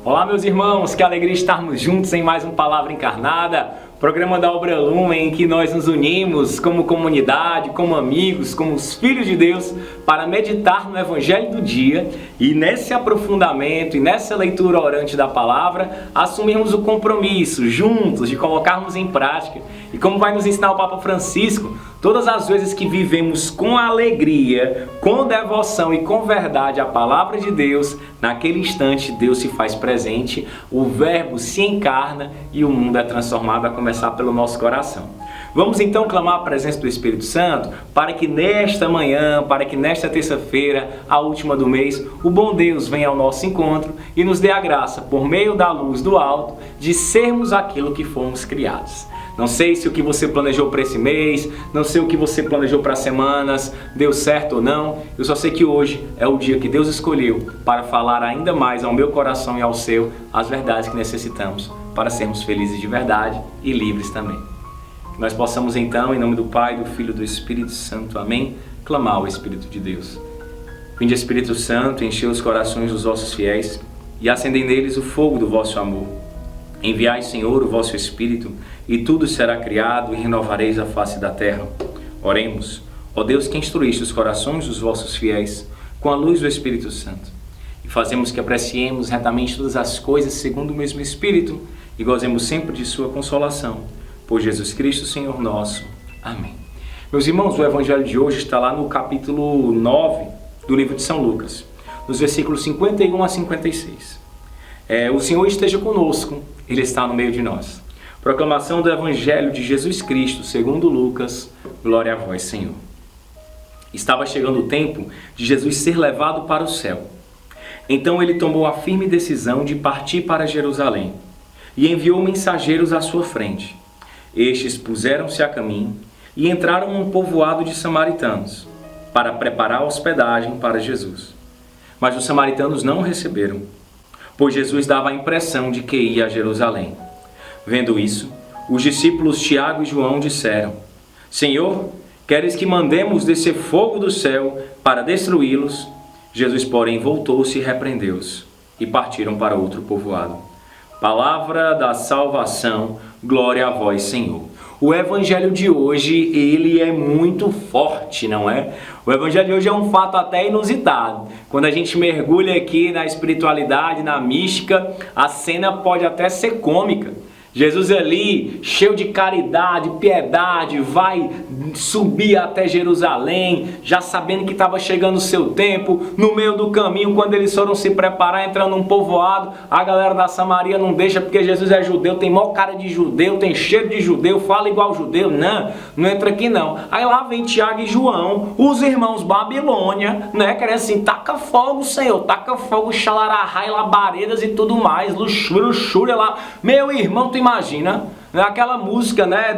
Olá, meus irmãos, que alegria estarmos juntos em mais um Palavra Encarnada, programa da Obra Lumen, em que nós nos unimos como comunidade, como amigos, como os filhos de Deus, para meditar no Evangelho do dia e nesse aprofundamento e nessa leitura orante da Palavra, assumirmos o compromisso juntos de colocarmos em prática. E como vai nos ensinar o Papa Francisco, todas as vezes que vivemos com alegria, com devoção e com verdade a Palavra de Deus, naquele instante Deus se faz presente, o Verbo se encarna e o mundo é transformado, a começar pelo nosso coração. Vamos então clamar a presença do Espírito Santo para que nesta manhã, para que nesta terça-feira, a última do mês, o bom Deus venha ao nosso encontro e nos dê a graça, por meio da luz do alto, de sermos aquilo que fomos criados. Não sei se o que você planejou para esse mês, não sei o que você planejou para semanas, deu certo ou não. Eu só sei que hoje é o dia que Deus escolheu para falar ainda mais ao meu coração e ao seu as verdades que necessitamos para sermos felizes de verdade e livres também. Que nós possamos então, em nome do Pai, do Filho e do Espírito Santo, amém, clamar ao Espírito de Deus. Vinde, Espírito Santo, enchei os corações dos vossos fiéis e acendei neles o fogo do vosso amor. Enviai, Senhor, o vosso Espírito, e tudo será criado, e renovareis a face da terra. Oremos, ó Deus que instruíste os corações dos vossos fiéis, com a luz do Espírito Santo, e fazemos que apreciemos retamente todas as coisas segundo o mesmo Espírito, e gozemos sempre de sua consolação. Por Jesus Cristo, Senhor nosso. Amém. Meus irmãos, o Evangelho de hoje está lá no capítulo 9 do livro de São Lucas, nos versículos 51 a 56. O Senhor esteja conosco, Ele está no meio de nós. Proclamação do Evangelho de Jesus Cristo, segundo Lucas. Glória a vós, Senhor. Estava chegando o tempo de Jesus ser levado para o céu. Então ele tomou a firme decisão de partir para Jerusalém e enviou mensageiros à sua frente. Estes puseram-se a caminho e entraram num povoado de samaritanos para preparar a hospedagem para Jesus. Mas os samaritanos não o receberam, pois Jesus dava a impressão de que ia a Jerusalém. Vendo isso, os discípulos Tiago e João disseram: Senhor, queres que mandemos descer fogo do céu para destruí-los? Jesus, porém, voltou-se e repreendeu-os, e partiram para outro povoado. Palavra da salvação, glória a vós, Senhor. O Evangelho de hoje, ele é muito forte, não é? O Evangelho de hoje é um fato até inusitado. Quando a gente mergulha aqui na espiritualidade, na mística, a cena pode até ser cômica. Jesus ali, cheio de caridade, piedade, vai subir até Jerusalém, já sabendo que estava chegando o seu tempo. No meio do caminho, quando eles foram se preparar, entrando num povoado, a galera da Samaria não deixa, porque Jesus é judeu, tem maior cara de judeu, tem cheiro de judeu, fala igual judeu. Não entra aqui não. Aí lá vem Tiago e João, os irmãos Babilônia, né, querendo assim, taca fogo, Senhor, taca fogo, xalarahai, labaredas e tudo mais, luxúria lá. Meu irmão, tu imagina, aquela música, né,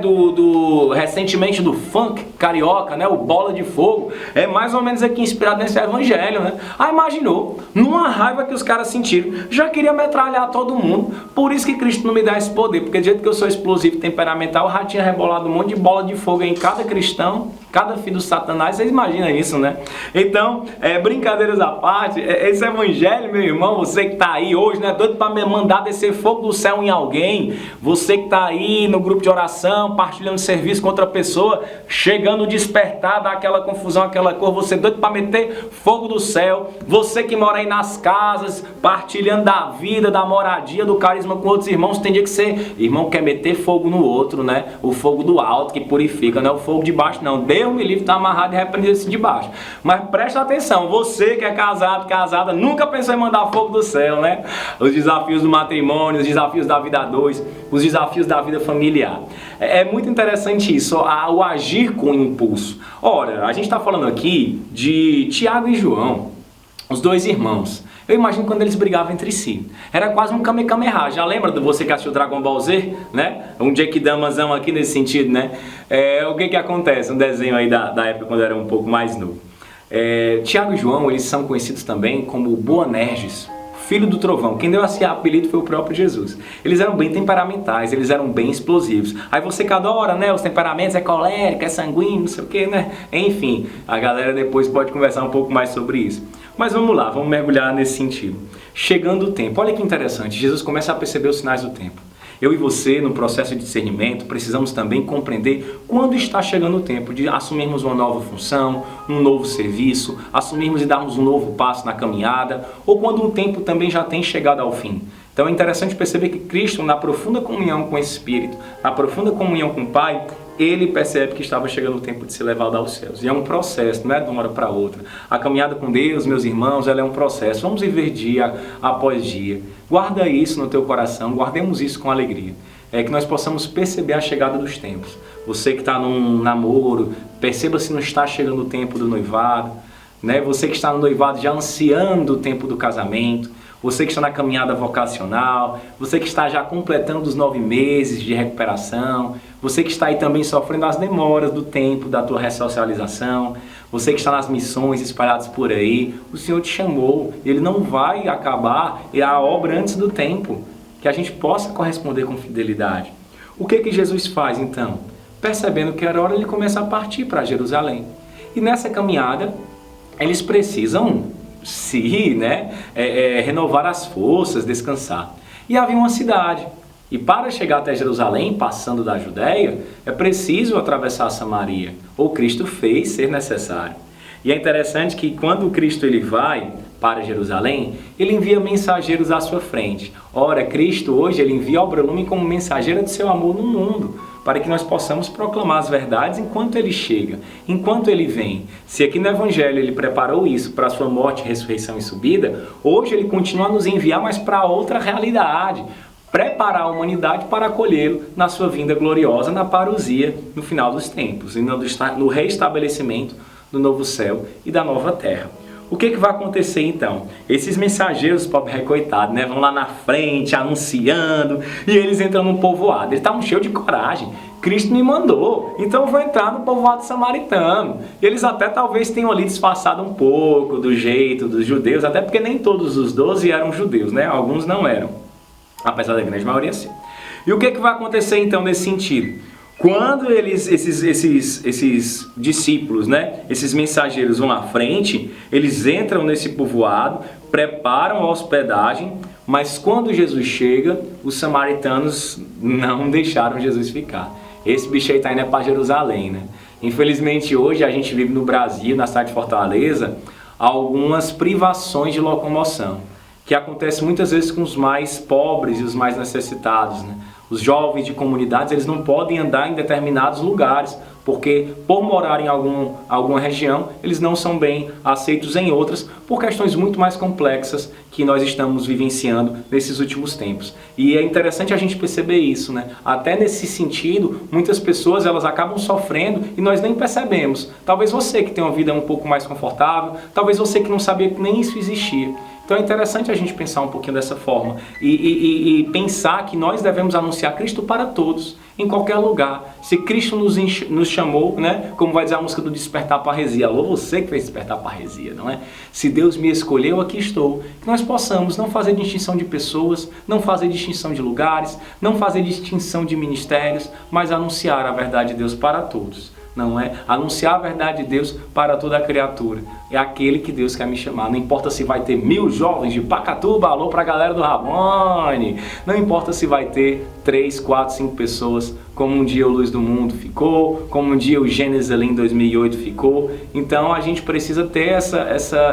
recentemente do funk carioca, né, o Bola de Fogo, é mais ou menos aqui inspirado nesse Evangelho, né? Aí imaginou, numa raiva que os caras sentiram, já queria metralhar todo mundo. Por isso que Cristo não me dá esse poder, porque do jeito que eu sou explosivo e temperamental, eu já tinha rebolado um monte de bola de fogo em cada cristão, cada filho do Satanás. Vocês imaginam isso, né? Então, brincadeiras à parte, esse Evangelho, meu irmão, você que tá aí hoje, né, doido para me mandar descer fogo do céu em alguém, você que tá aí no grupo de oração, partilhando serviço com outra pessoa, chegando despertar, dá aquela confusão, aquela cor, você doido para meter fogo do céu, você que mora aí nas casas, partilhando da vida, da moradia, do carisma com outros irmãos, tem dia que ser, irmão quer meter fogo no outro, né? O fogo do alto que purifica, não é o fogo de baixo não. Deus me livre, tá amarrado e repreendido esse de baixo. Mas presta atenção, você que é casado, casada, nunca pensou em mandar fogo do céu, né? Os desafios do matrimônio, os desafios da vida a dois, os desafios da vida familiar. É muito interessante isso, o agir com impulso. Ora, a gente está falando aqui de Tiago e João, os dois irmãos. Eu imagino quando eles brigavam entre si. Era quase um Kamehameha. Já lembra de você que assistiu Dragon Ball Z? Né? Um Genkidamazão aqui nesse sentido, né? O que acontece? Um desenho aí da época quando eu era um pouco mais novo. Tiago e João, eles são conhecidos também como Boanerges, filho do trovão. Quem deu esse apelido foi o próprio Jesus. Eles eram bem temperamentais, eles eram bem explosivos. Aí você que adora, né, os temperamentos, é colérico, é sanguíneo, não sei o que, né? Enfim, a galera depois pode conversar um pouco mais sobre isso. Mas vamos lá, vamos mergulhar nesse sentido. Chegando o tempo, olha que interessante, Jesus começa a perceber os sinais do tempo. Eu e você, no processo de discernimento, precisamos também compreender quando está chegando o tempo de assumirmos uma nova função, um novo serviço, assumirmos e darmos um novo passo na caminhada, ou quando um tempo também já tem chegado ao fim. Então é interessante perceber que Cristo, na profunda comunhão com o Espírito, na profunda comunhão com o Pai, ele percebe que estava chegando o tempo de ser levado aos céus. E é um processo, não é de uma hora para outra. A caminhada com Deus, meus irmãos, ela é um processo. Vamos viver dia após dia. Guarda isso no teu coração, guardemos isso com alegria. É que nós possamos perceber a chegada dos tempos. Você que está num namoro, perceba se não está chegando o tempo do noivado. Né? Você que está no noivado já ansiando o tempo do casamento. Você que está na caminhada vocacional, você que está já completando os 9 meses de recuperação, você que está aí também sofrendo as demoras do tempo da tua ressocialização, você que está nas missões espalhadas por aí, o Senhor te chamou, Ele não vai acabar a obra antes do tempo, que a gente possa corresponder com fidelidade. O que Jesus faz então? Percebendo que era hora, Ele começa a partir para Jerusalém. E nessa caminhada, eles precisam renovar as forças, descansar. E havia uma cidade. E para chegar até Jerusalém, passando da Judéia, é preciso atravessar a Samaria. Ou Cristo fez ser necessário. E é interessante que quando Cristo ele vai para Jerusalém, ele envia mensageiros à sua frente. Ora, Cristo hoje ele envia Obra Lumen como mensageira de seu amor no mundo, para que nós possamos proclamar as verdades enquanto ele chega, enquanto ele vem. Se aqui no Evangelho ele preparou isso para a sua morte, ressurreição e subida, hoje ele continua a nos enviar, mas para outra realidade. Preparar a humanidade para acolhê-lo na sua vinda gloriosa, na parousia, no final dos tempos, e no reestabelecimento do novo céu e da nova terra. O que vai acontecer então? Esses mensageiros, pobre coitado, né, vão lá na frente, anunciando, e eles entram no povoado. Eles estavam cheios de coragem. Cristo me mandou, então eu vou entrar no povoado samaritano. Eles até talvez tenham ali disfarçado um pouco do jeito dos judeus, até porque nem todos os 12 eram judeus, né? Alguns não eram, apesar da grande maioria sim. E o que vai acontecer então nesse sentido? Quando esses discípulos, né, esses mensageiros vão à frente, eles entram nesse povoado, preparam a hospedagem, mas quando Jesus chega, os samaritanos não deixaram Jesus ficar. Esse bicho aí está indo para Jerusalém, né? Infelizmente hoje a gente vive no Brasil, na cidade de Fortaleza, algumas privações de locomoção, que acontece muitas vezes com os mais pobres e os mais necessitados, né? Os jovens de comunidades, eles não podem andar em determinados lugares, porque por morar em alguma região, eles não são bem aceitos em outras, por questões muito mais complexas que nós estamos vivenciando nesses últimos tempos. E é interessante a gente perceber isso, né? Até nesse sentido, muitas pessoas elas acabam sofrendo e nós nem percebemos. Talvez você que tem uma vida um pouco mais confortável, talvez você que não sabia que nem isso existia. Então é interessante a gente pensar um pouquinho dessa forma e pensar que nós devemos anunciar Cristo para todos, em qualquer lugar. Se Cristo nos chamou, né, como vai dizer a música do Despertar a Parresia, alô, você que fez Despertar a Parresia, não é? Se Deus me escolheu, aqui estou. Que nós possamos não fazer distinção de pessoas, não fazer distinção de lugares, não fazer distinção de ministérios, mas anunciar a verdade de Deus para todos. Não é? Anunciar a verdade de Deus para toda a criatura. É aquele que Deus quer me chamar. Não importa se vai ter 1000 jovens de Pacatuba, alô para a galera do Rabone. Não importa se vai ter 3, 4, 5 pessoas, como um dia o Luz do Mundo ficou, como um dia o Gênesis ali em 2008 ficou. Então a gente precisa ter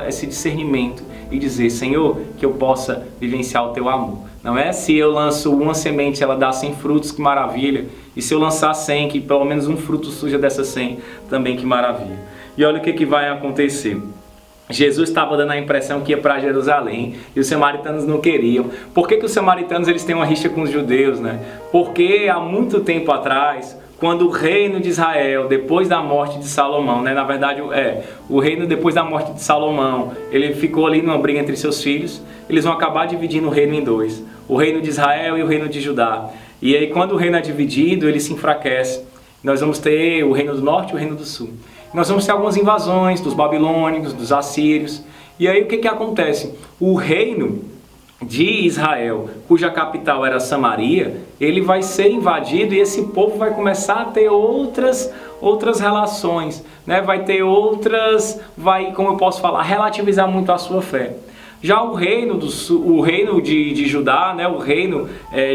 esse discernimento e dizer, Senhor, que eu possa vivenciar o teu amor. Não é? Se eu lanço uma semente, ela dá 100 frutos, que maravilha. E se eu lançar 100, que pelo menos um fruto surja dessas 100, também que maravilha. E olha o que vai acontecer. Jesus estava dando a impressão que ia para Jerusalém e os samaritanos não queriam. Por que os samaritanos eles têm uma rixa com os judeus, né? Porque há muito tempo atrás, quando o reino de Israel, depois da morte de Salomão, né? Na verdade, o reino depois da morte de Salomão, ele ficou ali numa briga entre seus filhos, eles vão acabar dividindo o reino em dois. O reino de Israel e o reino de Judá. E aí quando o reino é dividido, ele se enfraquece. Nós vamos ter o reino do norte e o reino do sul. Nós vamos ter algumas invasões dos babilônicos, dos assírios. E aí o que acontece? O reino de Israel, cuja capital era Samaria, ele vai ser invadido e esse povo vai começar a ter outras outras relações, né? Vai ter outras, como eu posso falar, relativizar muito a sua fé. Já o reino de Judá, né, o reino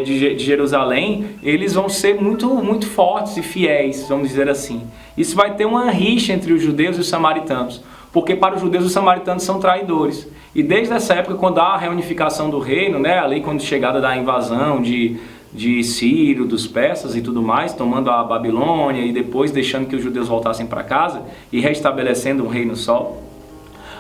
de Jerusalém, eles vão ser muito fortes e fiéis, vamos dizer assim. Isso vai ter uma rixa entre os judeus e os samaritanos, porque para os judeus os samaritanos são traidores. E desde essa época, quando há a reunificação do reino, né, ali quando chegada da invasão de Ciro, dos persas e tudo mais, tomando a Babilônia e depois deixando que os judeus voltassem para casa e restabelecendo um reino só,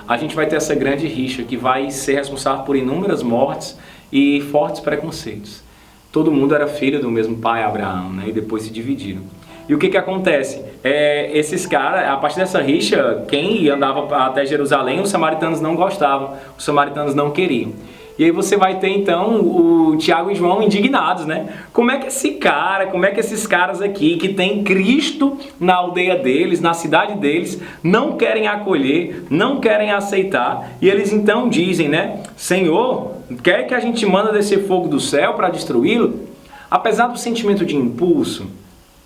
a gente vai ter essa grande rixa que vai ser responsável por inúmeras mortes e fortes preconceitos. Todo mundo era filho do mesmo pai, Abraão, né? E depois se dividiram. E o que acontece? Esses caras, a partir dessa rixa, quem andava até Jerusalém, os samaritanos não gostavam, os samaritanos não queriam. E aí você vai ter então o Tiago e João indignados, né? Como é que esses caras aqui que tem Cristo na aldeia deles, na cidade deles, não querem acolher, não querem aceitar? E eles então dizem, né? Senhor, quer que a gente manda descer fogo do céu para destruí-lo? Apesar do sentimento de impulso,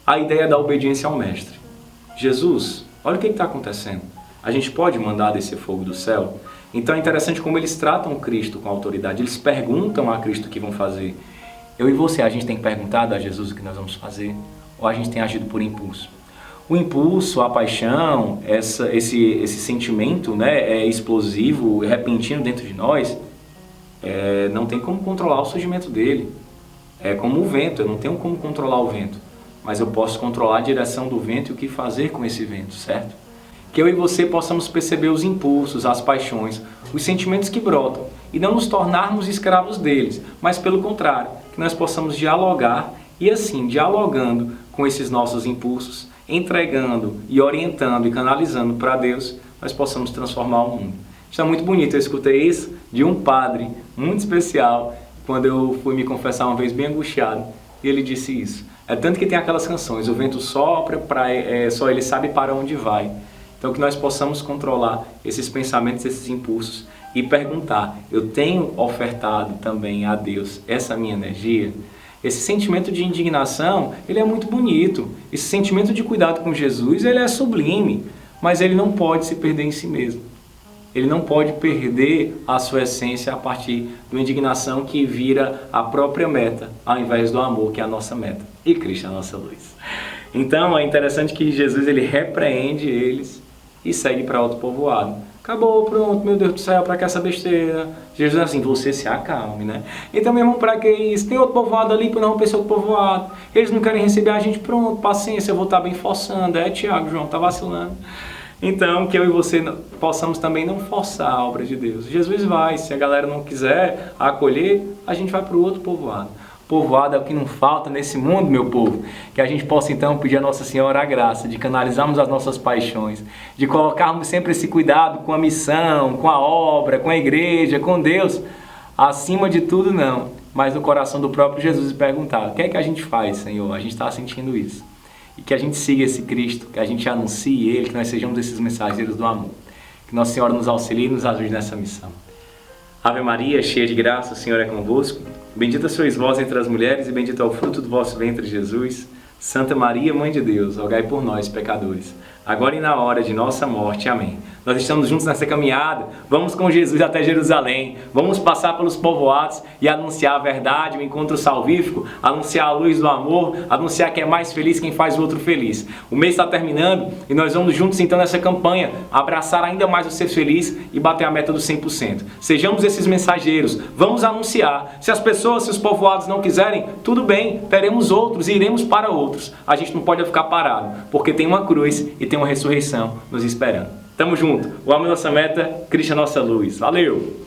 a ideia da obediência ao mestre. Jesus, olha o que está acontecendo. A gente pode mandar descer fogo do céu? Então é interessante como eles tratam Cristo com autoridade. Eles perguntam a Cristo o que vão fazer. Eu e você, a gente tem perguntado a Jesus o que nós vamos fazer? Ou a gente tem agido por impulso? O impulso, a paixão, esse sentimento, né, explosivo, repentino dentro de nós, não tem como controlar o surgimento dele. É como o vento, eu não tenho como controlar o vento. Mas eu posso controlar a direção do vento e o que fazer com esse vento, certo? Que eu e você possamos perceber os impulsos, as paixões, os sentimentos que brotam e não nos tornarmos escravos deles, mas pelo contrário, que nós possamos dialogar e assim, dialogando com esses nossos impulsos, entregando e orientando e canalizando para Deus, nós possamos transformar o mundo. Isso é muito bonito, eu escutei isso de um padre muito especial, quando eu fui me confessar uma vez bem angustiado, e ele disse isso. É tanto que tem aquelas canções, o vento sopra, só ele sabe para onde vai. Então que nós possamos controlar esses pensamentos, esses impulsos e perguntar, eu tenho ofertado também a Deus essa minha energia? Esse sentimento de indignação, ele é muito bonito. Esse sentimento de cuidado com Jesus, ele é sublime, mas ele não pode se perder em si mesmo. Ele não pode perder a sua essência a partir de uma indignação que vira a própria meta, ao invés do amor, que é a nossa meta. E Cristo é a nossa luz. Então é interessante que Jesus ele repreende eles e segue para outro povoado. Acabou, pronto, meu Deus do céu, para que essa besteira? Jesus diz assim, você se acalme, né? Então, meu irmão, para que isso? Tem outro povoado ali, para não pensar outro povoado. Eles não querem receber a gente, pronto, paciência, eu vou estar bem forçando. Tiago, João, tá vacilando. Então, que eu e você possamos também não forçar a obra de Deus. Jesus vai, se a galera não quiser acolher, a gente vai para o outro povoado. Povoado é o que não falta nesse mundo, meu povo. Que a gente possa então pedir a Nossa Senhora a graça de canalizarmos as nossas paixões, de colocarmos sempre esse cuidado com a missão, com a obra, com a igreja, com Deus. Acima de tudo não, mas no coração do próprio Jesus e perguntar, o que é que a gente faz, Senhor? A gente está sentindo isso. E que a gente siga esse Cristo, que a gente anuncie Ele, que nós sejamos esses mensageiros do amor. Que Nossa Senhora nos auxilie e nos ajude nessa missão. Ave Maria, cheia de graça, o Senhor é convosco. Bendita sois vós entre as mulheres e bendito é o fruto do vosso ventre, Jesus. Santa Maria, Mãe de Deus, rogai por nós, pecadores, agora e na hora de nossa morte. Amém. Nós estamos juntos nessa caminhada, vamos com Jesus até Jerusalém, vamos passar pelos povoados e anunciar a verdade, o encontro salvífico, anunciar a luz do amor, anunciar que é mais feliz quem faz o outro feliz. O mês está terminando e nós vamos juntos então nessa campanha, abraçar ainda mais o ser feliz e bater a meta do 100%. Sejamos esses mensageiros, vamos anunciar. Se as pessoas, se os povoados não quiserem, tudo bem, teremos outros e iremos para outros. A gente não pode ficar parado, porque tem uma cruz e tem uma ressurreição nos esperando. Tamo junto. O amor é nossa meta, Cristo é nossa luz. Valeu!